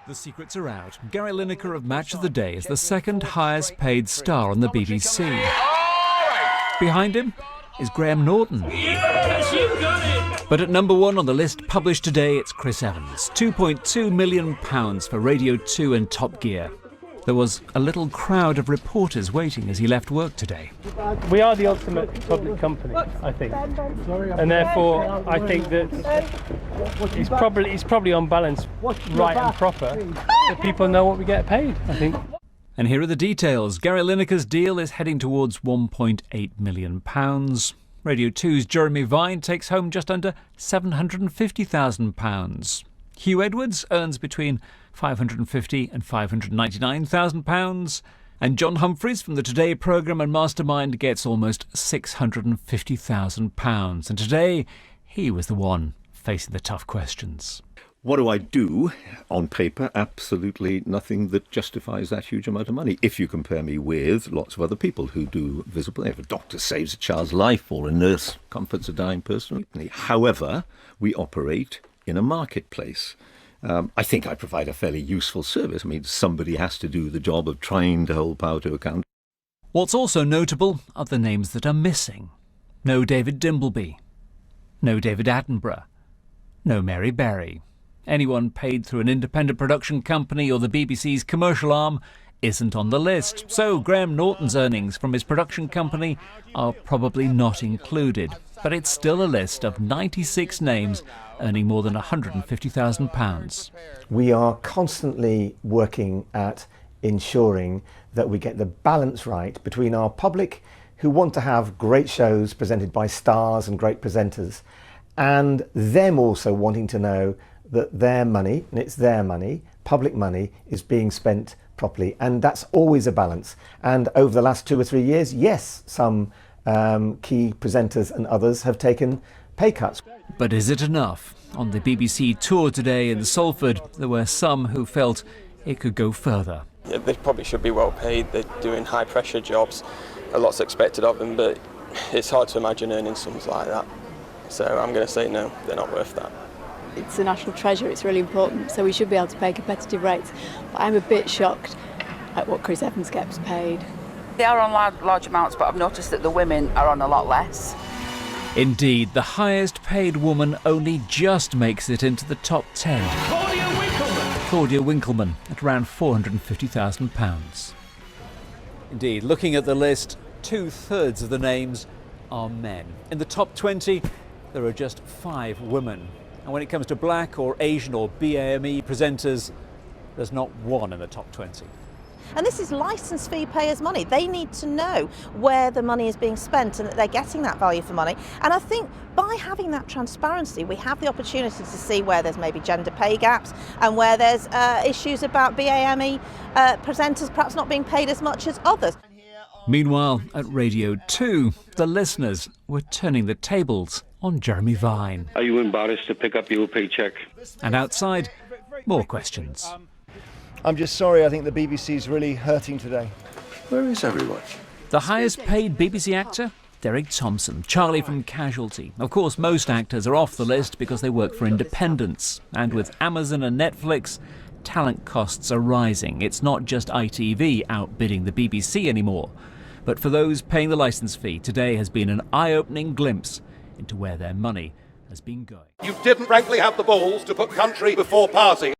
The secrets are out. Gary Lineker of Match of the Day is the second highest paid star on the BBC. Behind him is Graham Norton. Yes, you got it! But at number one on the list published today, it's Chris Evans. £2.2 million for Radio 2 and Top Gear. There was a little crowd of reporters waiting as he left work today. We are the ultimate public company, I think, and therefore I think that it's probably on balance right and proper that people know what we get paid, I think. And here are the details. Gary Lineker's deal is heading towards £1.8 million. Radio 2's Jeremy Vine takes home just under £750,000. Hugh Edwards earns between £550,000 and £599,000. And John Humphreys from the Today programme and Mastermind gets almost £650,000. And today, he was the one facing the tough questions. What do I do? On paper, absolutely nothing that justifies that huge amount of money. If you compare me with lots of other people who do visible, if a doctor saves a child's life or a nurse comforts a dying person. However, we operate in a marketplace. I think I provide a fairly useful service. I mean, somebody has to do the job of trying to hold power to account. What's also notable are the names that are missing. No David Dimbleby. No David Attenborough. No Mary Berry. Anyone paid through an independent production company or the BBC's commercial arm isn't on the list. So Graham Norton's earnings from his production company are probably not included. But it's still a list of 96 names earning more than £150,000. We are constantly working at ensuring that we get the balance right between our public, who want to have great shows presented by stars and great presenters, and them also wanting to know that their money, and it's their money, public money, is being spent properly. And that's always a balance. And over the last 2 or 3 years, yes, some key presenters and others have taken pay cuts. But is it enough? On the BBC tour today in Salford, there were some who felt it could go further. Yeah, they probably should be well paid. They're doing high pressure jobs. A lot's expected of them, but it's hard to imagine earning sums like that. So I'm going to say no, they're not worth that. It's a national treasure, it's really important, so we should be able to pay competitive rates. But I'm a bit shocked at what Chris Evans gets paid. They are on large amounts, but I've noticed that the women are on a lot less. Indeed, the highest paid woman only just makes it into the top 10. Claudia Winkleman at around £450,000. Indeed, looking at the list, 2/3 of the names are men. In the top 20, there are just 5 women. And when it comes to black or Asian or BAME presenters, there's not one in the top 20. And this is licence fee payers' money. They need to know where the money is being spent and that they're getting that value for money. And I think by having that transparency, we have the opportunity to see where there's maybe gender pay gaps and where there's issues about BAME presenters perhaps not being paid as much as others. Meanwhile, at Radio 2, the listeners were turning the tables on Jeremy Vine. Are you embarrassed to pick up your paycheck? And outside, more questions. I'm just sorry, I think the BBC's really hurting today. Where is everyone? The highest paid BBC actor? Derek Thompson, Charlie from Casualty. Of course, most actors are off the list because they work for independents. And with Amazon and Netflix, talent costs are rising. It's not just ITV outbidding the BBC anymore. But for those paying the licence fee, today has been an eye-opening glimpse into where their money has been going. You didn't frankly have the balls to put country before party.